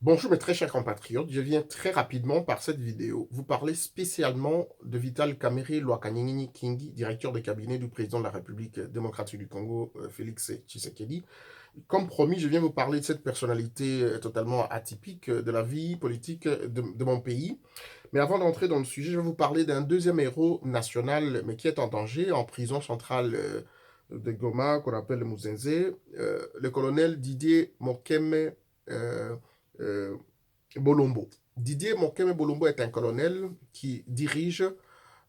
Bonjour mes très chers compatriotes, je viens très rapidement par cette vidéo vous parler spécialement de Vital Kamerhe Lwakanyinyi Kingi, directeur de cabinet du président de la République démocratique du Congo, Félix Tshisekedi. Comme promis, je viens vous parler de cette personnalité totalement atypique de la vie politique de mon pays. Mais avant d'entrer dans le sujet, je vais vous parler d'un deuxième héros national, mais qui est en danger, en prison centrale de Goma, qu'on appelle le Muzenze, le colonel Didier Mokeme euh, euh, Bolombo. Didier Mokeme Bolombo est un colonel qui dirige,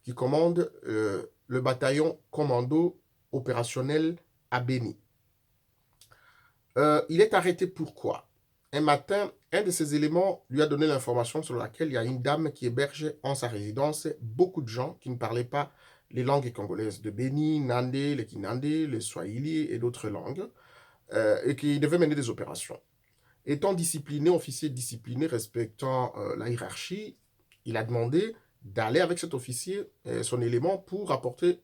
qui commande le bataillon commando opérationnel à Beni. Il est arrêté pourquoi? Un matin, un de ses éléments lui a donné l'information sur laquelle il y a une dame qui héberge en sa résidence beaucoup de gens qui ne parlaient pas les langues congolaises de Beni, Nandé, les Kinandé, les Swahili et d'autres langues, et qui devaient mener des opérations. Étant discipliné, officier discipliné, respectant la hiérarchie, il a demandé d'aller avec cet officier, son élément, pour rapporter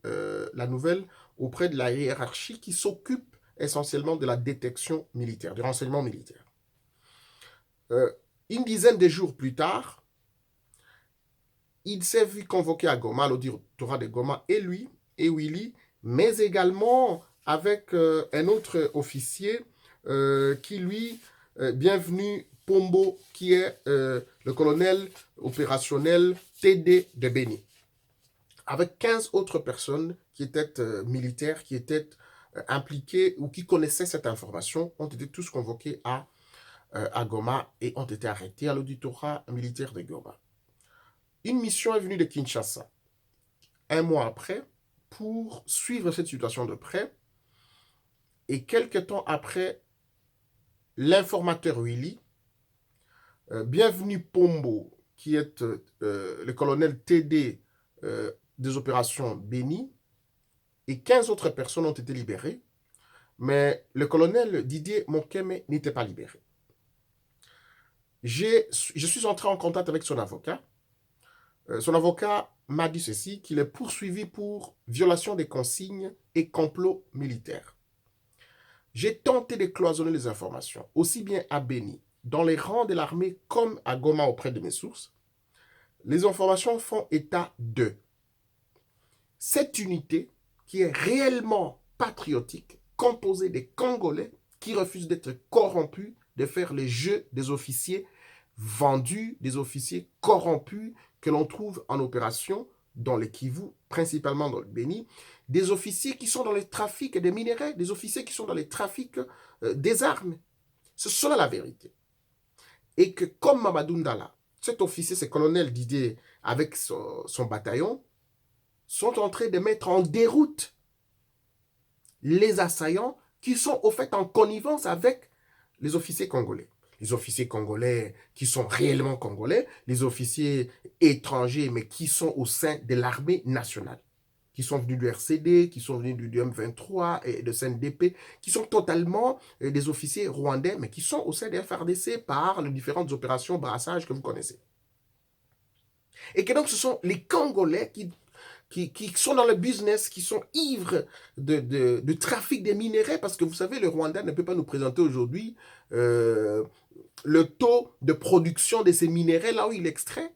la nouvelle auprès de la hiérarchie qui s'occupe essentiellement de la détection militaire, du renseignement militaire. Euh, une dizaine de jours plus tard, il s'est vu convoqué à Goma, à l'auditorat de Goma, et lui, et Willy, mais également avec un autre officier qui, lui, bienvenu Pombo, qui est le colonel opérationnel TD de Béni, avec 15 autres personnes qui étaient militaires, qui étaient impliquées ou qui connaissaient cette information, ont été tous convoqués à Goma et ont été arrêtés à l'auditorat militaire de Goma. Une mission est venue de Kinshasa un mois après pour suivre cette situation de près. Et quelques temps après, l'informateur Willy, bienvenu Pombo, qui est le colonel TD des opérations Béni, et 15 autres personnes ont été libérées, mais le colonel Didier Mokeme n'était pas libéré. Je suis entré en contact avec son avocat. Son avocat m'a dit ceci, qu'il est poursuivi pour violation des consignes et complot militaire. J'ai tenté de cloisonner les informations, aussi bien à Beni, dans les rangs de l'armée, comme à Goma auprès de mes sources. Les informations font état de cette unité qui est réellement patriotique, composée des Congolais qui refusent d'être corrompus, de faire les jeux des officiers vendus, des officiers corrompus que l'on trouve en opération dans le Kivu, principalement dans le Béni, des officiers qui sont dans les trafics des minerais, des officiers qui sont dans les trafics des armes. C'est cela la vérité. Et que comme Mamadou Ndala, cet officier, ce colonel Didier, avec son bataillon, sont en train de mettre en déroute les assaillants qui sont au fait en connivence avec les officiers congolais. Les officiers congolais qui sont réellement congolais, les officiers étrangers mais qui sont au sein de l'armée nationale, qui sont venus du RCD, qui sont venus du M23 et de CNDP, qui sont totalement des officiers rwandais mais qui sont au sein des FRDC par les différentes opérations brassage que vous connaissez. Et que donc ce sont les Congolais qui sont dans le business, qui sont ivres de trafic des minéraux, parce que vous savez, le Rwanda ne peut pas nous présenter aujourd'hui euh, le taux de production de ces minéraux là où il extrait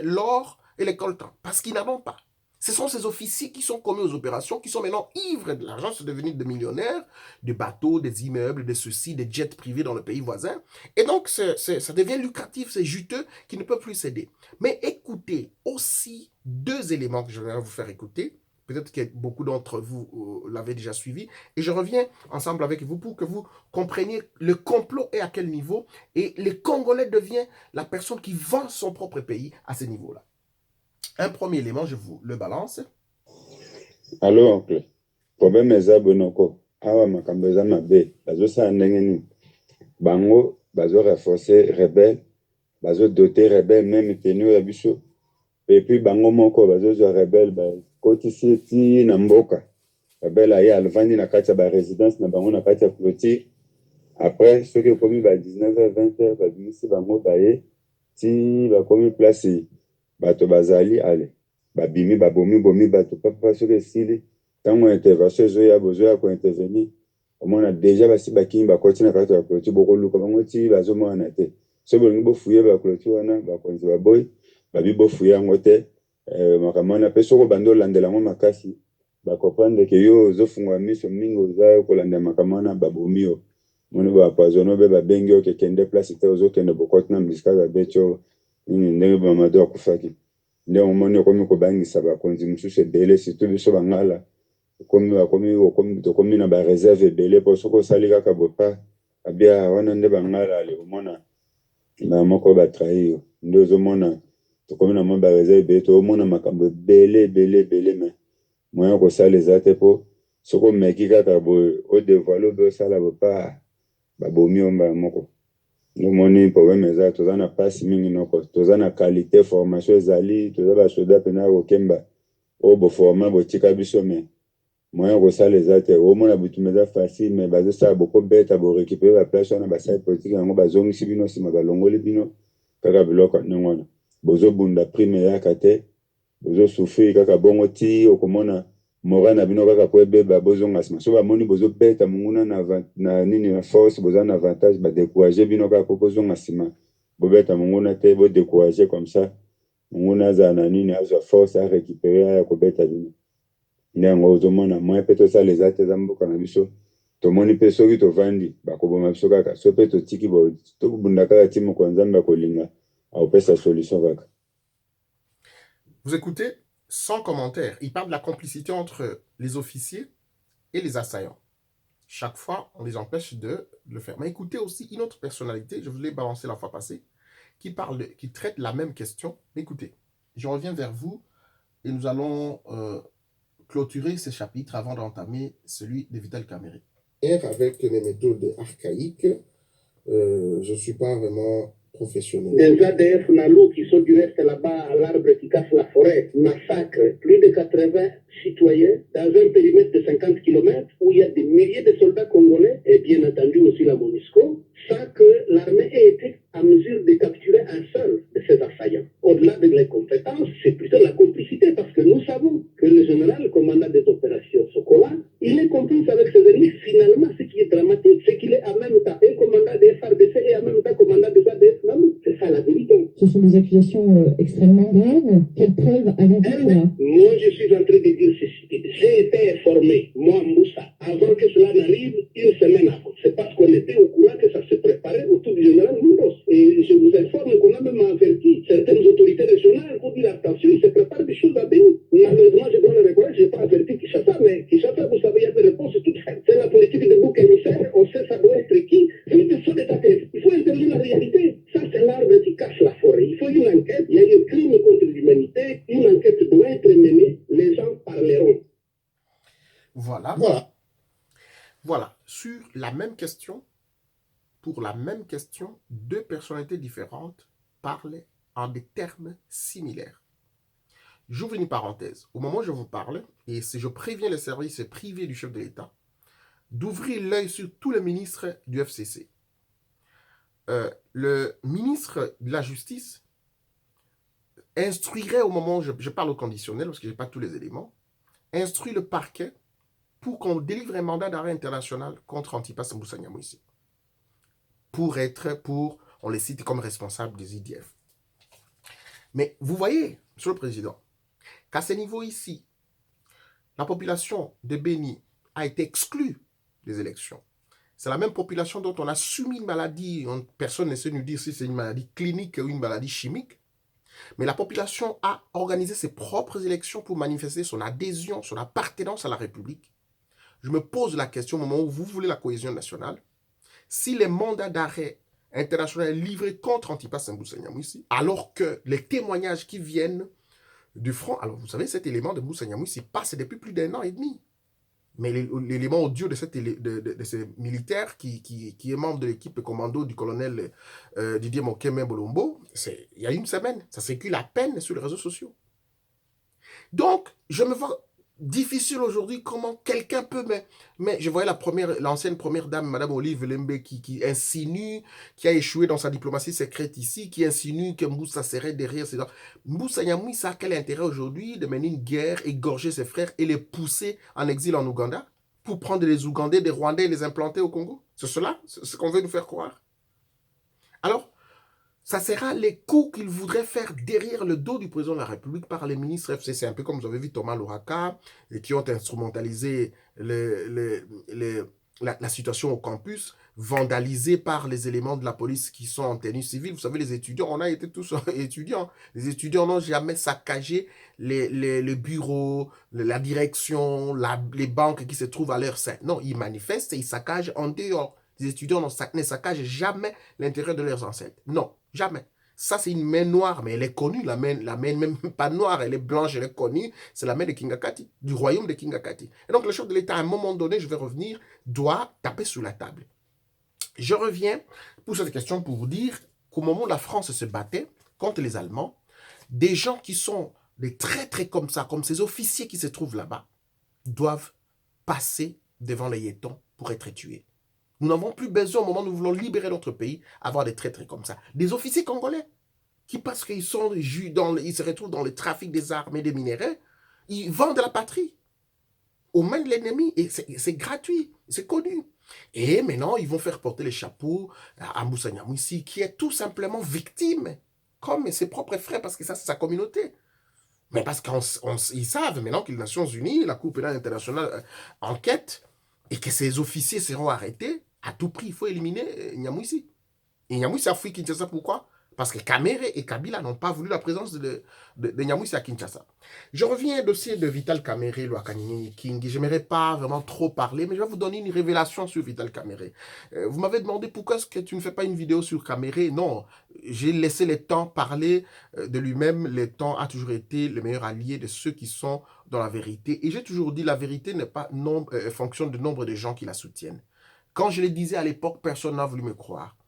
l'or et les coltans, parce qu'ils n'en ont pas. Ce sont ces officiers qui sont commis aux opérations, qui sont maintenant ivres de l'argent, sont devenus des millionnaires, des bateaux, des immeubles, des ceci, des jets privés dans le pays voisin. Et donc, ça devient lucratif, c'est juteux, qui ne peut plus céder. Mais écoutez aussi deux éléments que je vais vous faire écouter. Peut-être que beaucoup d'entre vous l'avez déjà suivi. Et je reviens ensemble avec vous pour que vous compreniez le complot est à quel niveau. Et le Congolais devient la personne qui vend son propre pays à ce niveau-là. Un premier élément, je vous le balance. Alo oncle, problème eza bonoko awa makambo eza mabe bazosala ndenge nini bango bazorenforce rebelle bazodote rebelle meme teni oyo ya biso epuis bango moko bazozwa rebelle bakotisi eti na mboka rebelle aye alvandi na kati ya barésidence na bango na kati ya clôture après soki ekomi ba 19h 20h babimisi bango baye ti bakomi place bato bazali ale babimi babomi bato papa soki esili ntango intervention ezoya bozoya kointervenir omona deja basi bakimi bakoti na kati ya clôture bokoluka bango ti bazomonana te so bolingi bofuye bakuloti wana bakonzi baboyi babi bofuye yango te makambo wana mpe soko bandi olandela yango makasi bakomprendre ke yo ozofungwa miso mingi oza kolanda makambo wana babomi yo moni bapoisonne obe babengi yo kekende place te ozokende bokoti na bisika babeti yo nini ndenge bamado akufaki nde omoni okomi kobangisa bakonzi mosusu ebele surtout biso bangala tokomi na bareserve ebele mpo soki osali kaka bopa abia wana nde bangala ale omona moko batrahi yo nde ozomona tokomi na mwa bareserve ebele toomona makambo ebele me moyen kosala eza te mpo soki omeki kaka boye odevoile obe osala bopa babomi yo mbala moko nomoni problème eza toza na pasi mingi noko toza na qualité formation ezali toza basoda mpena kokemba oyo boforma botika biso me moyen kosala eza te omona bituma eza facile me bazosala bokobeta borécupere baplace wana basali politike yango bazongisi bino nsima balongoli bino kaka biloko ndenge wana bozobunda prime eyaka te bozosouffrir kaka bongo ti okomona moral na bino kaka po ebeba bozonga nsima so bamoni bozobeta monguna na nini na force boza na avantage badécourage bino kaka po bozonga nsima bobeta monguna te bodécourage comme ça monguna azala na nini azwa force arécupere aya kobeta bino nde yango ozomona moyen mpe tosala eza te eza mboka na biso tomoni mpe soki tovandi bakoboma biso kaka so mpe totiki tokobunda kaka ti moko ya nzambe akolinga akopesa solution kaka. Vous écoutez sans commentaire. Il parle de la complicité entre les officiers et les assaillants. Chaque fois, on les empêche de le faire. Mais écoutez aussi une autre personnalité, je vous l'ai balancé la fois passée, qui traite la même question. Écoutez, je reviens vers vous et nous allons clôturer ce chapitre avant d'entamer celui de Vital Kamerhe. Avec les méthodes archaïques, je ne suis pas vraiment professionnel. Des ADF Nalo qui sont du reste là-bas à l'arbre qui casse la forêt, massacrent plus de 80 citoyens dans un périmètre de 50 km où il y a des milliers de soldats congolais et bien entendu aussi la MONUSCO, sans que l'armée ait été en mesure de capturer un seul de ces assaillants. Au-delà de les compétences, c'est plutôt la complicité parce que nous savons que le général commandant des opérations Sokola, il est complice avec ses ennemis. Finalement, ce qui est dramatique, c'est qu'il est en même temps un commandant des FARDC et en même temps commandant des ADF Nalo. C'est ça la vérité. Ce sont des accusations extrêmement graves. Quelles preuves avez-vous là? Moi, je suis en train de dire ceci. J'ai été informé, moi, Moussa, avant que cela n'arrive, une semaine avant. C'est parce qu'on était au courant que ça se préparait autour du général Mouros. Et je vous informe qu'on a même averti certaines autorités régionales pour dire attention, il se prépare des choses à venir. Malheureusement, je dois le reconnaître, je n'ai pas averti Kinshasa, mais Kinshasa, vous savez, il y a des réponses toutes faites. C'est la politique de bouc émissaire, on sait ça doit être qui. Il faut interdire la réalité. Ça, c'est l'arbre qui cache la forêt. Il faut une enquête. Il y a eu crime contre l'humanité. Une enquête doit être menée. Les gens parleront. Voilà. Sur la même question, pour la même question, deux personnalités différentes parlent en des termes similaires. J'ouvre une parenthèse. Au moment où je vous parle, et si je préviens les services privés du chef de l'État, d'ouvrir l'œil sur tous les ministres du FCC. Le ministre de la Justice instruirait au moment où je parle au conditionnel, parce que je n'ai pas tous les éléments, instruit le parquet pour qu'on délivre un mandat d'arrêt international contre Antipas Mbusa Nyamwisi. On les cite comme responsables des IDF. Mais vous voyez, Monsieur le Président, qu'à ce niveau ici, la population de Béni a été exclue des élections. C'est la même population dont on a soumis une maladie, personne ne sait nous dire si c'est une maladie clinique ou une maladie chimique, mais la population a organisé ses propres élections pour manifester son adhésion, son appartenance à la République. Je me pose la question au moment où vous voulez la cohésion nationale, si les mandats d'arrêt international livrés contre Antipas Mbusa Nyamwisi, alors que les témoignages qui viennent du front, alors vous savez, cet élément de Mbusa Nyamwisi passe depuis plus d'1 an et demi. Mais l'élément audio de ces militaires qui est membre de l'équipe commando du colonel Didier Mokeme Bolombo, il y a une semaine, ça circule à peine sur les réseaux sociaux. Donc, je me vois difficile aujourd'hui comment quelqu'un peut... Mais je voyais l'ancienne première dame, Madame Olive Lembe, qui insinue, qui a échoué dans sa diplomatie secrète ici, qui insinue que Mbusa serait derrière ses... Mbusa Nyamwisi a quel intérêt aujourd'hui de mener une guerre, égorger ses frères et les pousser en exil en Ouganda pour prendre les Ougandais, des Rwandais et les implanter au Congo? C'est cela? C'est ce qu'on veut nous faire croire? Alors, Ça sera les coups qu'ils voudraient faire derrière le dos du président de la République par les ministres FCC, un peu comme vous avez vu Thomas Loraka, et qui ont instrumentalisé la situation au campus, vandalisé par les éléments de la police qui sont en tenue civile. Vous savez, les étudiants, on a été tous étudiants. Les étudiants n'ont jamais saccagé les bureaux, la direction, les banques qui se trouvent à leur sein. Non, ils manifestent et ils saccagent en dehors. Les étudiants ne saccagent jamais l'intérieur de leurs ancêtres. Non, jamais. Ça, c'est une main noire, mais elle est connue. La main même pas noire, elle est blanche, elle est connue. C'est la main de Kingakati, du royaume de Kingakati. Et donc, le chef de l'État, à un moment donné, je vais revenir, doit taper sous la table. Je reviens pour cette question pour vous dire qu'au moment où la France se battait contre les Allemands, des gens qui sont des traîtres comme ça, comme ces officiers qui se trouvent là-bas, doivent passer devant les yétons pour être tués. Nous n'avons plus besoin, au moment où nous voulons libérer notre pays, avoir des traîtres comme ça. Des officiers congolais qui, parce qu'ils se retrouvent dans le trafic des armes et des minéraux, ils vendent la patrie aux mains de l'ennemi. Et c'est gratuit, c'est connu. Et maintenant, ils vont faire porter les chapeaux à Moussa Nyamwisi, qui est tout simplement victime, comme ses propres frères, parce que ça, c'est sa communauté. Mais parce qu'ils savent maintenant que les Nations Unies, la Cour pénale internationale enquête, et que ces officiers seront arrêtés, à tout prix, il faut éliminer Nyamwisi. Et Nyamwisi a fui Kinshasa, pourquoi? Parce que Kamere et Kabila n'ont pas voulu la présence de Nyamwisi à Kinshasa. Je reviens au dossier de Vital Kamerhe, Lwakanini King. Je n'aimerais pas vraiment trop parler, mais je vais vous donner une révélation sur Vital Kamerhe. Vous m'avez demandé pourquoi est-ce que tu ne fais pas une vidéo sur Kamerhe. Non, j'ai laissé le temps parler de lui-même. Le temps a toujours été le meilleur allié de ceux qui sont dans la vérité. Et j'ai toujours dit, la vérité n'est pas fonction du nombre de gens qui la soutiennent. Quand je le disais à l'époque, personne n'a voulu me croire.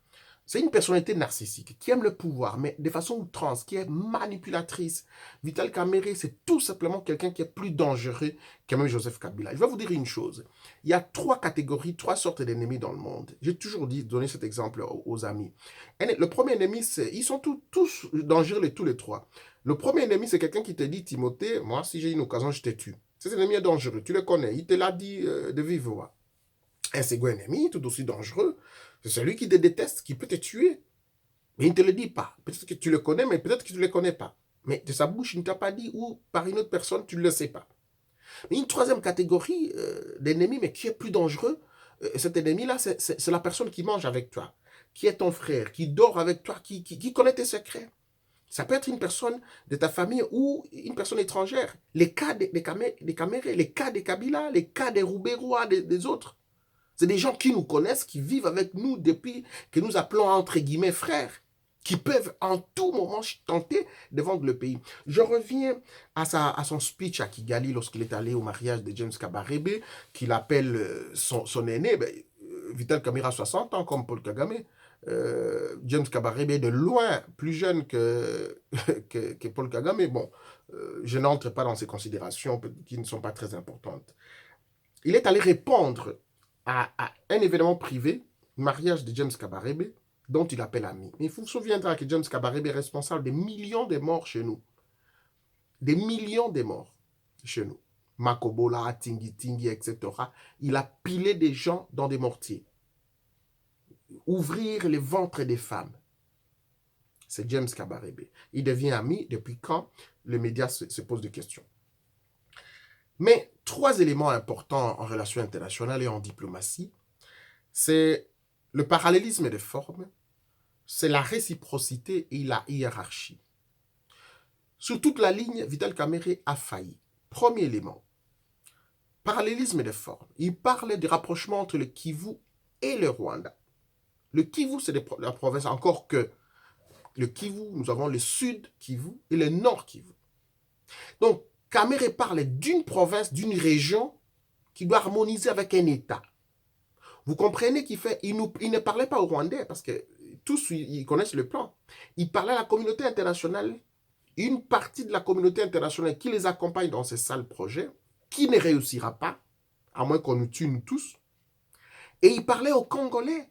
C'est une personnalité narcissique qui aime le pouvoir, mais de façon outrance, qui est manipulatrice. Vital Kamerhe, c'est tout simplement quelqu'un qui est plus dangereux que même Joseph Kabila. Je vais vous dire une chose. Il y a 3 catégories, 3 sortes d'ennemis dans le monde. J'ai toujours donné cet exemple aux amis. Le premier ennemi, ils sont tous dangereux, tous les 3. Le premier ennemi, c'est quelqu'un qui te dit, Timothée, moi, si j'ai une occasion, je te tue. Cet ennemi est dangereux, tu le connais, il te l'a dit de vive voix. Un second ennemi, tout aussi dangereux, c'est celui qui te déteste, qui peut te tuer. Mais il ne te le dit pas. Peut-être que tu le connais, mais peut-être que tu ne le connais pas. Mais de sa bouche, il ne t'a pas dit, ou par une autre personne, tu ne le sais pas. Mais une troisième catégorie d'ennemis, mais qui est plus dangereux, cet ennemi-là, c'est la personne qui mange avec toi, qui est ton frère, qui dort avec toi, qui connaît tes secrets. Ça peut être une personne de ta famille ou une personne étrangère. Les cas des Kamerhe, les cas des Kabila, les cas des Rouberois, des autres. C'est des gens qui nous connaissent, qui vivent avec nous depuis que nous appelons entre guillemets frères, qui peuvent en tout moment tenter de vendre le pays. Je reviens à son speech à Kigali lorsqu'il est allé au mariage de James Kabarebe, qu'il appelle son aîné. Vital Kamerhe a 60 ans comme Paul Kagame. James Kabarebe est de loin plus jeune que Paul Kagame. Bon, je n'entre pas dans ces considérations qui ne sont pas très importantes. Il est allé répondre à un événement privé, mariage de James Kabarebe, dont il appelle ami. Mais il vous souviendra que James Kabarebe est responsable des millions de morts chez nous. Des millions de morts chez nous. Makobola, Tingi, etc. Il a pilé des gens dans des mortiers. Ouvrir les ventres des femmes. C'est James Kabarebe. Il devient ami depuis quand les médias se posent des questions. Mais 3 éléments importants en relations internationales et en diplomatie, c'est le parallélisme des formes, c'est la réciprocité et la hiérarchie. Sur toute la ligne, Vital Kamerhe a failli. Premier élément, parallélisme des formes. Il parlait du rapprochement entre le Kivu et le Rwanda. Le Kivu, c'est la province, encore que le Kivu, nous avons le sud Kivu et le nord Kivu. Donc, Kamerhe parle d'une province, d'une région qui doit harmoniser avec un État. Vous comprenez qu'il ne parlait pas aux Rwandais parce que tous ils connaissent le plan. Il parlait à la communauté internationale, une partie de la communauté internationale qui les accompagne dans ces sales projets, qui ne réussira pas, à moins qu'on nous tue nous tous. Et il parlait aux Congolais,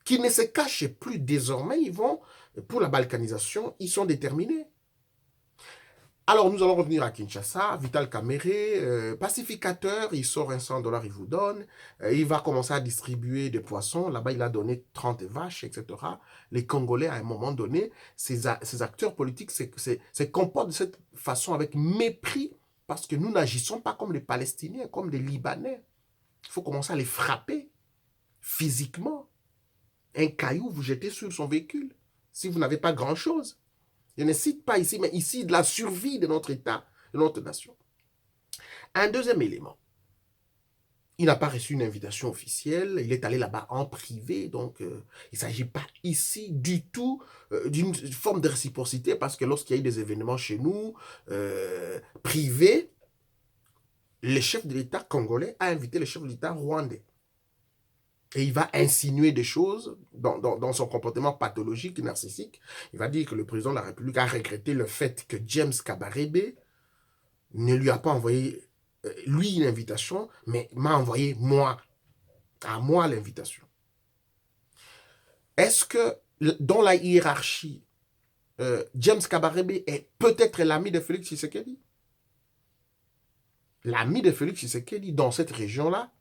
qui ne se cachent plus désormais, ils vont, pour la balkanisation, ils sont déterminés. Alors, nous allons revenir à Kinshasa. Vital Kamerhe, pacificateur, il sort un $100, il vous donne. Il va commencer à distribuer des poissons. Là-bas, il a donné 30 vaches, etc. Les Congolais, à un moment donné, ces acteurs politiques se comportent de cette façon avec mépris parce que nous n'agissons pas comme les Palestiniens, comme les Libanais. Il faut commencer à les frapper physiquement. Un caillou, vous jetez sur son véhicule. Si vous n'avez pas grand-chose. Je ne cite pas ici, mais ici, de la survie de notre État, de notre nation. Un deuxième élément. Il n'a pas reçu une invitation officielle. Il est allé là-bas en privé. Donc, il ne s'agit pas ici du tout d'une forme de réciprocité parce que lorsqu'il y a eu des événements chez nous, privés, le chef de l'État congolais a invité le chef de l'État rwandais. Et il va insinuer des choses dans son comportement pathologique et narcissique. Il va dire que le président de la République a regretté le fait que James Kabarebe ne lui a pas envoyé, lui, une invitation, mais m'a envoyé moi, à moi l'invitation. Est-ce que dans la hiérarchie, James Kabarebe est peut-être l'ami de Félix Tshisekedi? L'ami de Félix Tshisekedi dans cette région-là,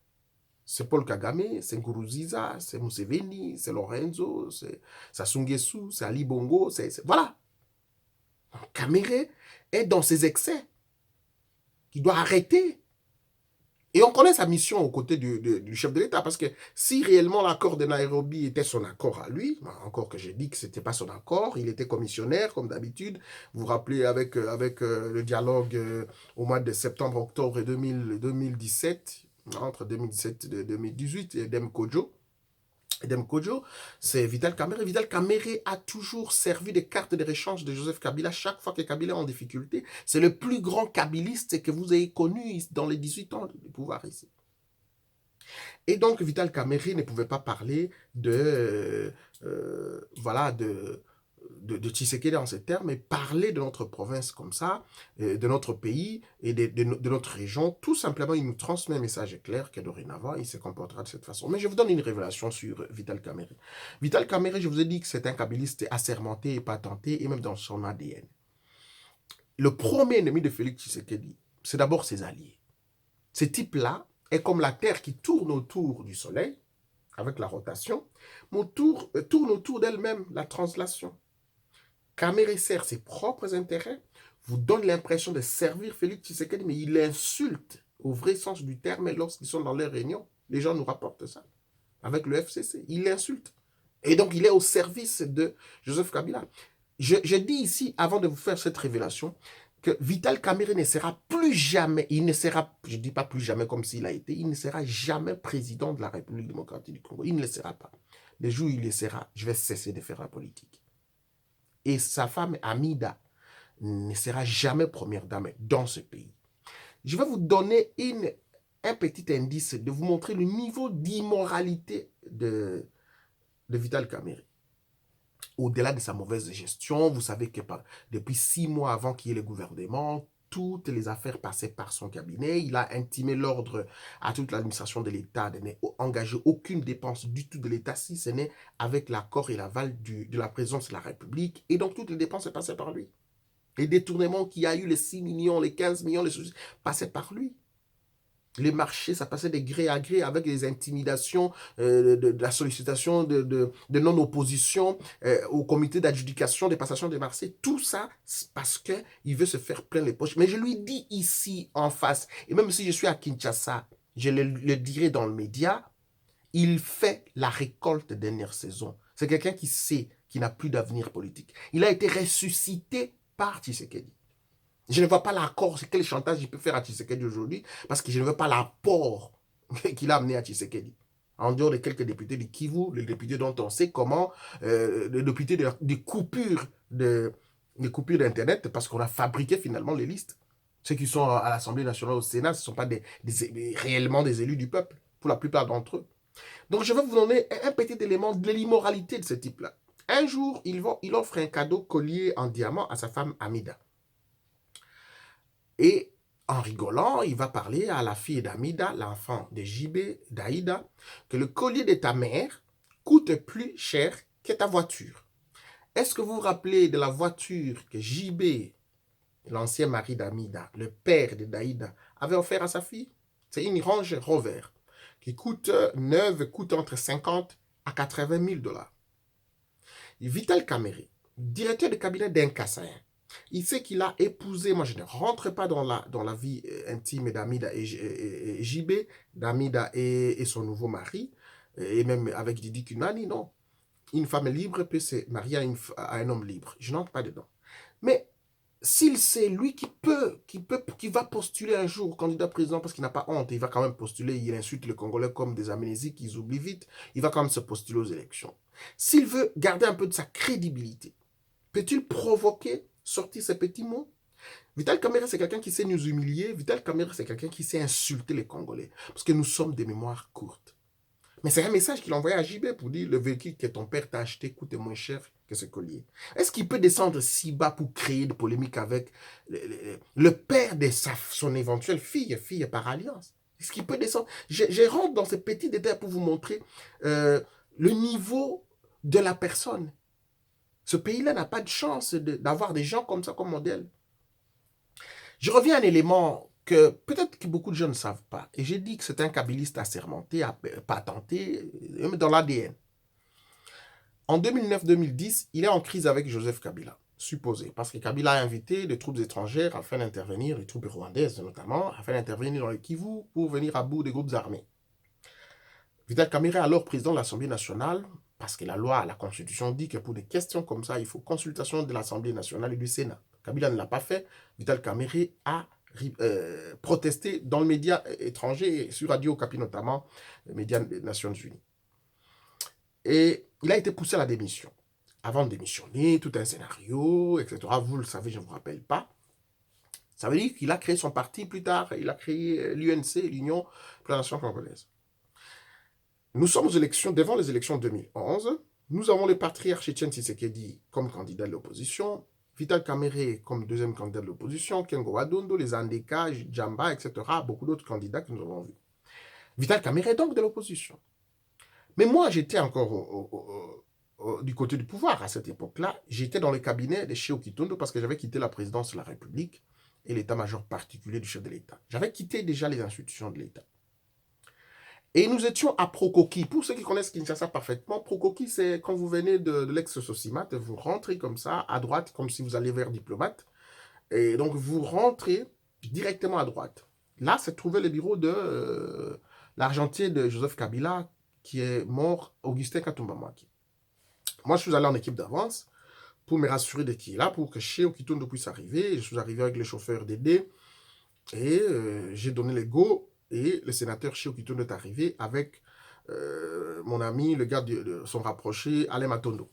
c'est Paul Kagame, c'est Nkurunziza, c'est Museveni, c'est Lorenzo, c'est Sassou Nguesso, c'est Ali Bongo, voilà. Kamerhe est dans ses excès. Il doit arrêter. Et on connaît sa mission aux côtés du chef de l'État, parce que si réellement l'accord de Nairobi était son accord à lui, encore que j'ai dit que ce n'était pas son accord, il était commissionnaire, comme d'habitude. Vous vous rappelez avec le dialogue au mois de septembre-octobre 2017, entre 2017 et 2018, Edem Kodjo, c'est Vital Kamerhe. Vital Kamerhe a toujours servi de carte de rechange de Joseph Kabila chaque fois que Kabila est en difficulté. C'est le plus grand kabiliste que vous ayez connu dans les 18 ans de pouvoir ici. Et donc, Vital Kamerhe ne pouvait pas parler de Tshisekedi en ces termes, mais parler de notre province comme ça, de notre pays et de notre région. Tout simplement, il nous transmet un message clair que dorénavant, il se comportera de cette façon. Mais je vous donne une révélation sur Vital Kamerhe. Vital Kamerhe, je vous ai dit que c'est un kabiliste assermenté et patenté, et même dans son ADN. Le premier ennemi de Félix Tshisekedi, c'est d'abord ses alliés. Ce type-là est comme la Terre qui tourne autour du Soleil, avec la rotation, mais tourne autour d'elle-même, la translation. Kamerhe sert ses propres intérêts, vous donne l'impression de servir Félix Tshisekedi, mais il l'insulte au vrai sens du terme lorsqu'ils sont dans leurs réunions. Les gens nous rapportent ça. Avec le FCC, il l'insulte. Et donc, il est au service de Joseph Kabila. Je dis ici, avant de vous faire cette révélation, que Vital Kamerhe ne sera plus jamais, il ne sera, je ne dis pas plus jamais comme s'il a été, il ne sera jamais président de la République démocratique du Congo. Il ne le sera pas. Les jours où il le sera, je vais cesser de faire la politique. Et sa femme, Amida, ne sera jamais première dame dans ce pays. Je vais vous donner un petit indice de vous montrer le niveau d'immoralité de Vital Kamerhe. Au-delà de sa mauvaise gestion, vous savez que depuis 6 mois avant qu'il y ait le gouvernement, toutes les affaires passaient par son cabinet. Il a intimé l'ordre à toute l'administration de l'État de n'engager aucune dépense du tout de l'État si ce n'est avec l'accord et l'aval de la présidence de la République. Et donc, toutes les dépenses passaient par lui. Les détournements qu'il y a eu, les 6 millions, les 15 millions, les soucis, passaient par lui. Les marchés, ça passait de gré à gré avec les intimidations, de la sollicitation de non-opposition au comité d'adjudication des passations des marchés. Tout ça, parce qu'il veut se faire plein les poches. Mais je lui dis ici, en face, et même si je suis à Kinshasa, je le dirai dans le média, il fait la récolte de dernière saison. C'est quelqu'un qui sait qu'il n'a plus d'avenir politique. Il a été ressuscité par Tshisekedi. Je ne vois pas l'accord, quel chantage il peut faire à Tshisekedi aujourd'hui, parce que je ne veux pas l'apport qu'il a amené à Tshisekedi. En dehors de quelques députés du Kivu, les députés dont on sait comment, les députés des coupures d'Internet, parce qu'on a fabriqué finalement les listes. Ceux qui sont à l'Assemblée nationale, au Sénat, ce ne sont pas réellement des élus du peuple, pour la plupart d'entre eux. Donc je vais vous donner un petit élément de l'immoralité de ce type-là. Un jour, il offre un cadeau collier en diamant à sa femme Amida. Et en rigolant, il va parler à la fille d'Amida, l'enfant de JB, d'Aïda, que le collier de ta mère coûte plus cher que ta voiture. Est-ce que vous vous rappelez de la voiture que JB l'ancien mari d'Amida, le père de Daïda, avait offert à sa fille. C'est une Range Rover qui coûte neuve, coûte entre 50 à 80 000 dollars. Vital Kamere, directeur de cabinet d'Inkassaïen, il sait qu'il a épousé, moi je ne rentre pas dans la vie intime d'Amida et JB, d'Amida et son nouveau mari, et même avec Didi Kunani, non. Une femme libre peut se marier à un homme libre. Je n'entre pas dedans. Mais s'il sait, lui, qui va postuler un jour candidat président parce qu'il n'a pas honte, il va quand même postuler, il insulte les Congolais comme des amnésiques qu'ils oublient vite, il va quand même se postuler aux élections. S'il veut garder un peu de sa crédibilité, peut-il provoquer, sortir ces petits mots? Vital Kamere, c'est quelqu'un qui sait nous humilier. Vital Kamere, c'est quelqu'un qui sait insulter les Congolais. Parce que nous sommes des mémoires courtes. Mais c'est un message qu'il a envoyé à JB pour dire le véhicule que ton père t'a acheté coûte moins cher que ce collier. Est-ce qu'il peut descendre si bas pour créer de polémiques avec le père de son éventuelle fille par alliance? Est-ce qu'il peut descendre? Je rentre dans ces petits détails pour vous montrer le niveau de la personne. Ce pays-là n'a pas de chance d'avoir des gens comme ça comme modèle. Je reviens à un élément que peut-être que beaucoup de gens ne savent pas. Et j'ai dit que c'est un kabiliste assermenté, patenté, dans l'ADN. En 2009-2010, il est en crise avec Joseph Kabila, supposé, parce que Kabila a invité des troupes étrangères afin d'intervenir, les troupes rwandaises notamment, afin d'intervenir dans le Kivu pour venir à bout des groupes armés. Vital Kamere est alors président de l'Assemblée nationale, parce que la loi, la Constitution dit que pour des questions comme ça, il faut consultation de l'Assemblée nationale et du Sénat. Kabila ne l'a pas fait. Vital Kamere a protesté dans le média étranger, sur Radio Okapi notamment, les médias des Nations Unies. Et il a été poussé à la démission. Avant de démissionner, tout un scénario, etc. Vous le savez, je ne vous rappelle pas. Ça veut dire qu'il a créé son parti plus tard. Il a créé l'UNC, l'Union pour la Nation congolaise. Nous sommes aux élections, devant les élections 2011. Nous avons le patriarche Etienne Tshisekedi comme candidat de l'opposition, Vital Kamere comme deuxième candidat de l'opposition, Kengo Wadondo, les Andeka, Djamba, etc. Beaucoup d'autres candidats que nous avons vus. Vital Kamere est donc de l'opposition. Mais moi, j'étais encore du côté du pouvoir à cette époque-là. J'étais dans le cabinet de Cheo Kitondo parce que j'avais quitté la présidence de la République et l'état-major particulier du chef de l'État. J'avais quitté déjà les institutions de l'État. Et nous étions à Prokoki. Pour ceux qui connaissent Kinshasa parfaitement, Prokoki, c'est quand vous venez de l'ex-Sosimat, vous rentrez comme ça, à droite, comme si vous alliez vers Diplomate. Et donc, vous rentrez directement à droite. Là, c'est trouvé le bureau de l'argentier de Joseph Kabila, qui est mort, Augustin Katumba-Mwaki. Moi, je suis allé en équipe d'avance pour me rassurer de qui est là, pour que Cheo Kitondo puisse arriver. Je suis arrivé avec le chauffeur Dédé et j'ai donné le go. Et le sénateur Cheo Kitondo est arrivé avec mon ami, le gars de son rapproché, Alain Matondo,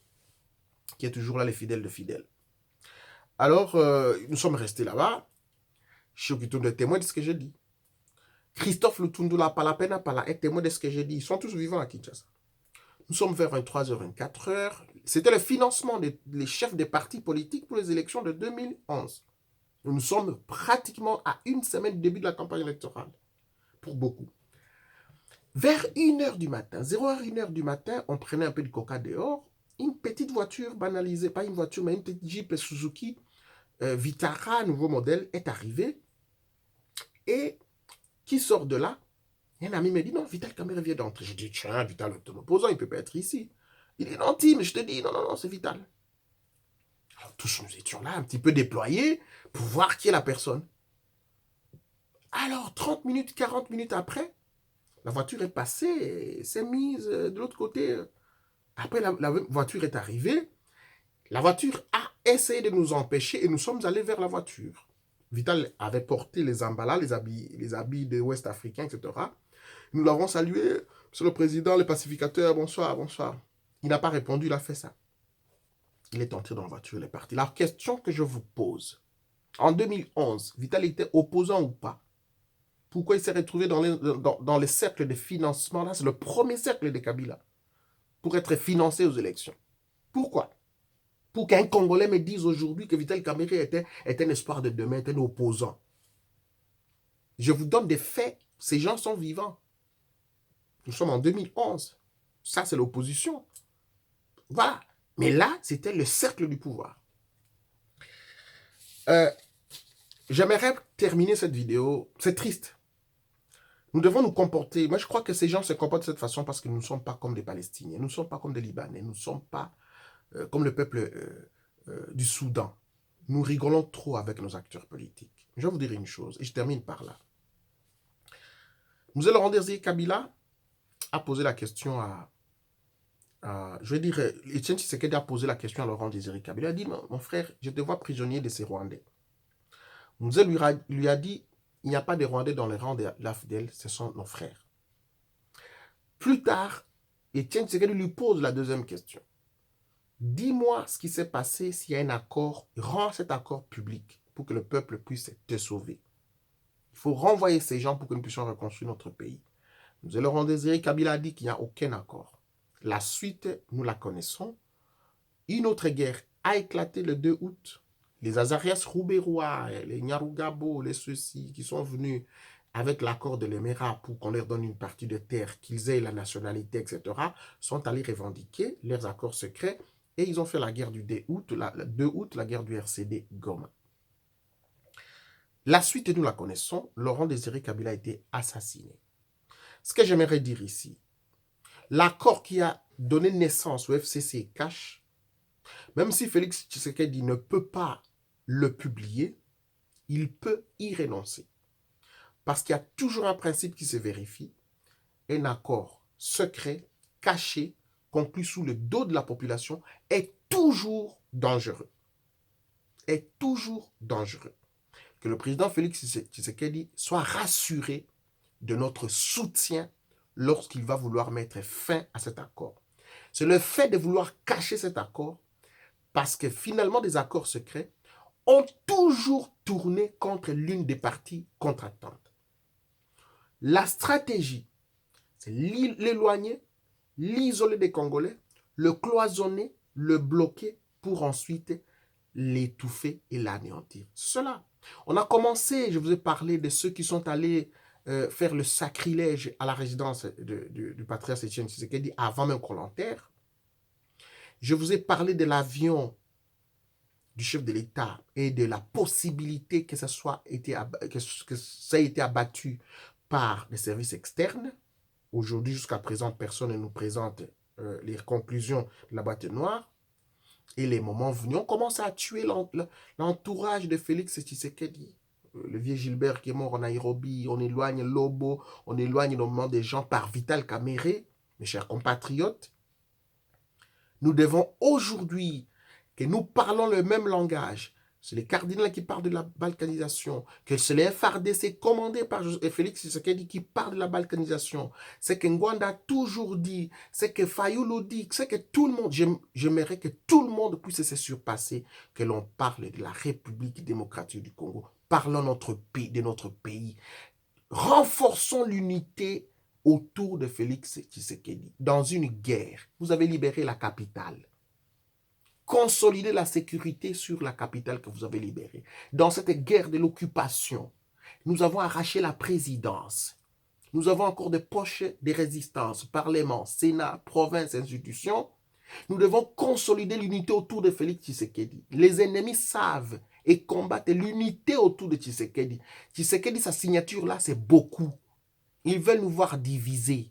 qui est toujours là, les fidèles de fidèles. Alors, nous sommes restés là-bas. Cheo Kitondo est témoin de ce que j'ai dit. Christophe Lutundula Palapena Pala est témoin de ce que j'ai dit. Ils sont tous vivants à Kinshasa. Nous sommes vers 23h, 24h. C'était le financement des chefs des partis politiques pour les élections de 2011. Nous sommes pratiquement à une semaine du début de la campagne électorale. Pour beaucoup. Vers 1h du matin, 0h, 1h du matin, on prenait un peu de coca dehors. Une petite voiture banalisée, pas une voiture, mais une petite Jeep Suzuki Vitara, nouveau modèle, est arrivée. Et qui sort de là? Et un ami me dit, non, Vital Kamere vient d'entrer. Je dis, tiens, Vital, ton opposant, il ne peut pas être ici. Il dit, non, Tim, je te dis, non, c'est Vital. Alors tous nous étions là, un petit peu déployés, pour voir qui est la personne. Alors, 30 minutes, 40 minutes après, la voiture est passée et s'est mise de l'autre côté. Après, la voiture est arrivée. La voiture a essayé de nous empêcher et nous sommes allés vers la voiture. Vital avait porté les emballages, les habits des Ouest africains, etc. Nous l'avons salué. Monsieur le Président, le pacificateur, bonsoir, bonsoir. Il n'a pas répondu, il a fait ça. Il est entré dans la voiture, il est parti. La question que je vous pose, en 2011, Vital était opposant ou pas? Pourquoi il s'est retrouvé dans les cercles de financement? Là, c'est le premier cercle de Kabila pour être financé aux élections. Pourquoi? Pour qu'un Congolais me dise aujourd'hui que Vital Kamere était un espoir de demain, était un opposant. Je vous donne des faits. Ces gens sont vivants. Nous sommes en 2011. Ça, c'est l'opposition. Voilà. Mais là, c'était le cercle du pouvoir. J'aimerais terminer cette vidéo. C'est triste. Nous devons nous comporter. Moi, je crois que ces gens se comportent de cette façon parce que nous ne sommes pas comme des Palestiniens. Nous ne sommes pas comme des Libanais. Nous ne sommes pas comme le peuple du Soudan. Nous rigolons trop avec nos acteurs politiques. Je vais vous dire une chose, et je termine par là. Nous allons rendre Kabila a posé la question je vais dire, Etienne Tshisekedi a posé la question à Laurent Désiré Kabila. Il a dit, mon frère, je te vois prisonnier de ces Rwandais. Moussa lui a dit, il n'y a pas de Rwandais dans les rangs de l'AFDEL, ce sont nos frères. Plus tard, Etienne Tshisekedi lui pose la deuxième question. Dis-moi ce qui s'est passé s'il y a un accord, rends cet accord public pour que le peuple puisse te sauver. Il faut renvoyer ces gens pour que nous puissions reconstruire notre pays. Nous allons Laurent Désiré Kabila a dit qu'il n'y a aucun accord. La suite, nous la connaissons. Une autre guerre a éclaté le 2 août. Les Azarias Rouberois, les Nyarugabo, les ceux-ci qui sont venus avec l'accord de l'Émirat pour qu'on leur donne une partie de terre, qu'ils aient la nationalité, etc., sont allés revendiquer leurs accords secrets et ils ont fait la guerre du 2 août, la guerre du RCD Goma. La suite, nous la connaissons. Laurent Désiré Kabila a été assassiné. Ce que j'aimerais dire ici, l'accord qui a donné naissance au FCC cache, même si Félix Tshisekedi ne peut pas le publier, il peut y renoncer. Parce qu'il y a toujours un principe qui se vérifie, un accord secret, caché, conclu sous le dos de la population, est toujours dangereux. Est toujours dangereux. Que le président Félix Tshisekedi soit rassuré de notre soutien lorsqu'il va vouloir mettre fin à cet accord. C'est le fait de vouloir cacher cet accord parce que finalement des accords secrets ont toujours tourné contre l'une des parties contractantes. La stratégie, c'est l'éloigner, l'isoler des Congolais, le cloisonner, le bloquer pour ensuite l'étouffer et l'anéantir. Cela. On a commencé, je vous ai parlé de ceux qui sont allés faire le sacrilège à la résidence du patriarche Etienne Tshisekedi avant même qu'on l'enterre. Je vous ai parlé de l'avion du chef de l'État et de la possibilité que ça ait été abattu par les services externes. Aujourd'hui, jusqu'à présent, personne ne nous présente les conclusions de la boîte noire. Et les moments venus, on commence à tuer l'entourage de Félix Tshisekedi. Le vieux Gilbert qui est mort en Nairobi, on éloigne Lobo, on éloigne le moment des gens par Vital Kamere, mes chers compatriotes. Nous devons aujourd'hui que nous parlons le même langage. C'est les cardinaux qui parlent de la balkanisation, que c'est les FARDC commandés par Félix Tshisekedi qui parlent de la balkanisation. C'est que Ngwanda a toujours dit, c'est que Fayoulou dit, c'est que tout le monde, j'aimerais que tout le monde puisse se surpasser, que l'on parle de la République démocratique du Congo. Parlons de notre pays. Renforçons l'unité autour de Félix Tshisekedi. Dans une guerre, vous avez libéré la capitale. Consolider la sécurité sur la capitale que vous avez libérée. Dans cette guerre de l'occupation, nous avons arraché la présidence. Nous avons encore des poches de résistance, Parlement, Sénat, province, institutions. Nous devons consolider l'unité autour de Félix Tshisekedi. Les ennemis savent et combattent l'unité autour de Tshisekedi. Tshisekedi, sa signature là, c'est beaucoup. Ils veulent nous voir divisés.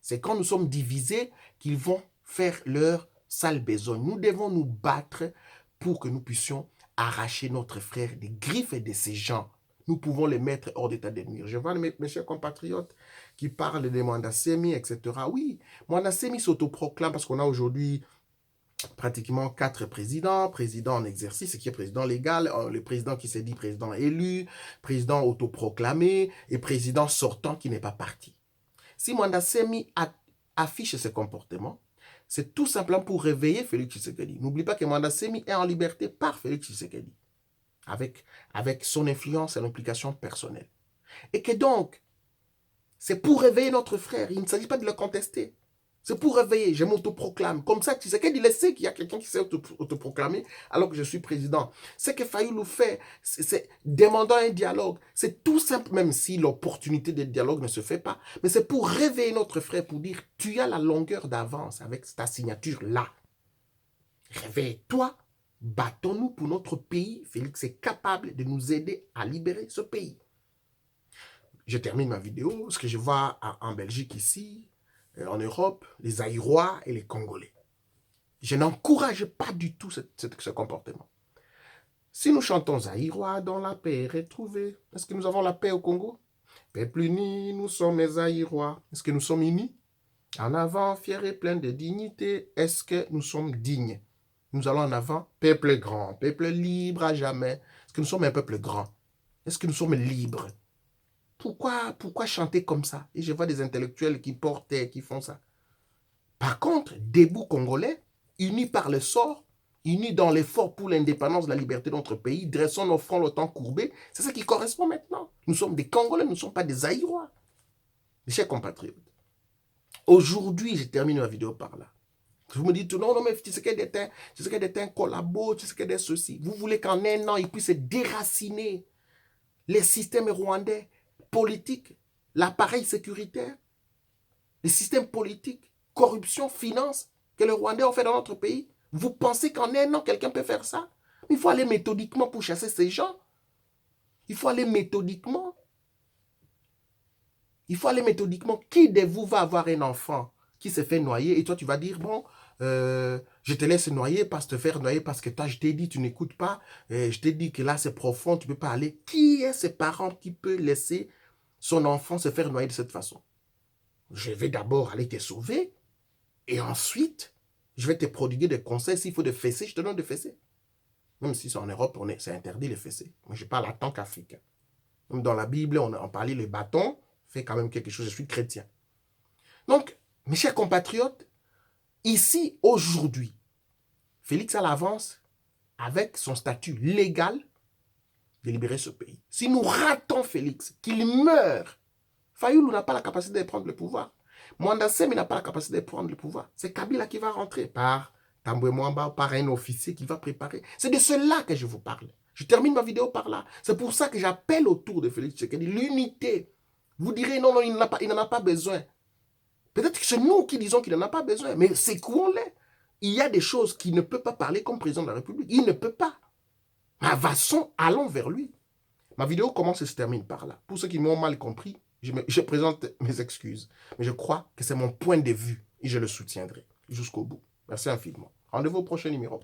C'est quand nous sommes divisés qu'ils vont faire leur sale besogne. Nous devons nous battre pour que nous puissions arracher notre frère des griffes de ces gens. Nous pouvons les mettre hors d'état de nuire. Je vois mes chers compatriotes qui parlent de Mwanda Semi, etc. Oui, Mwanda Semi s'autoproclame parce qu'on a aujourd'hui pratiquement 4 présidents, président en exercice, qui est président légal, le président qui s'est dit président élu, président autoproclamé et président sortant qui n'est pas parti. Si Mwanda Semi affiche ce comportement, c'est tout simplement pour réveiller Félix Tshisekedi. N'oublie pas que Mwanda Semi est en liberté par Félix Tshisekedi, avec son influence et l'implication personnelle. Et que donc, c'est pour réveiller notre frère. Il ne s'agit pas de le contester. C'est pour réveiller, je m'autoproclame. Comme ça, Tshisekedi il sait qu'il y a quelqu'un qui s'est autoproclamé alors que je suis président. Ce que Fayoulou fait, c'est demandant un dialogue. C'est tout simple, même si l'opportunité de dialogue ne se fait pas. Mais c'est pour réveiller notre frère, pour dire, tu as la longueur d'avance avec ta signature là. Réveille-toi, Battons-nous pour notre pays. Félix est capable de nous aider à libérer ce pays. Je termine ma vidéo. Ce que je vois en Belgique ici, en Europe, les Aïrois et les Congolais. Je n'encourage pas du tout ce comportement. Si nous chantons Aïrois, dont la paix est retrouvée, est-ce que nous avons la paix au Congo? Peuple uni, nous sommes les Aïrois. Est-ce que nous sommes unis? En avant, fiers et pleins de dignité, est-ce que nous sommes dignes? Nous allons en avant, peuple grand, peuple libre à jamais. Est-ce que nous sommes un peuple grand? Est-ce que nous sommes libres? Pourquoi chanter comme ça? Et je vois des intellectuels qui portent, qui font ça. Par contre, debout Congolais, unis par le sort, unis dans l'effort pour l'indépendance, la liberté de notre pays, dressons nos fronts le temps courbé, c'est ça qui correspond maintenant. Nous sommes des Congolais, nous ne sommes pas des Aïrois. Mes chers compatriotes, aujourd'hui, je termine ma vidéo par là. Vous me dites, non, mais Tshisekedi est un collabo, Tshisekedi est ceci. Vous voulez qu'en un an, il puisse déraciner les systèmes rwandais politiques, l'appareil sécuritaire, les systèmes politiques, corruption, finance, que les Rwandais ont fait dans notre pays. Vous pensez qu'en un an, quelqu'un peut faire ça? Il faut aller méthodiquement pour chasser ces gens. Il faut aller méthodiquement. Il faut aller méthodiquement. Qui de vous va avoir un enfant qui se fait noyer et toi, tu vas dire, bon, je te laisse noyer, te faire noyer parce que toi, je t'ai dit, tu n'écoutes pas. Je t'ai dit que là, c'est profond, tu ne peux pas aller. Qui est ce parent qui peut laisser son enfant se faire noyer de cette façon? Je vais d'abord aller te sauver et ensuite, je vais te prodiguer des conseils. S'il faut des fessées, je te donne des fessées. Même si c'est en Europe, c'est interdit les fessées. Moi, je parle en tant qu'Africain. Même dans la Bible, on parlait les bâtons, fait quand même quelque chose. Je suis chrétien. Donc, mes chers compatriotes, ici, aujourd'hui, Félix a l'avance avec son statut légal de libérer ce pays. Si nous ratons Félix, qu'il meure, Fayoulou n'a pas la capacité de prendre le pouvoir. Mwanda Semi n'a pas la capacité de prendre le pouvoir. C'est Kabila qui va rentrer par Tambwe Mwamba, par un officier qui va préparer. C'est de cela que je vous parle. Je termine ma vidéo par là. C'est pour ça que j'appelle autour de Félix Tshisekedi l'unité. Vous direz non, il n'en a pas besoin. Peut-être que c'est nous qui disons qu'il n'en a pas besoin, mais secouons-les. Il y a des choses qu'il ne peut pas parler comme président de la République. Il ne peut pas. Allons vers lui. Ma vidéo commence et se termine par là. Pour ceux qui m'ont mal compris, je présente mes excuses. Mais je crois que c'est mon point de vue et je le soutiendrai jusqu'au bout. Merci infiniment. Rendez-vous au prochain numéro.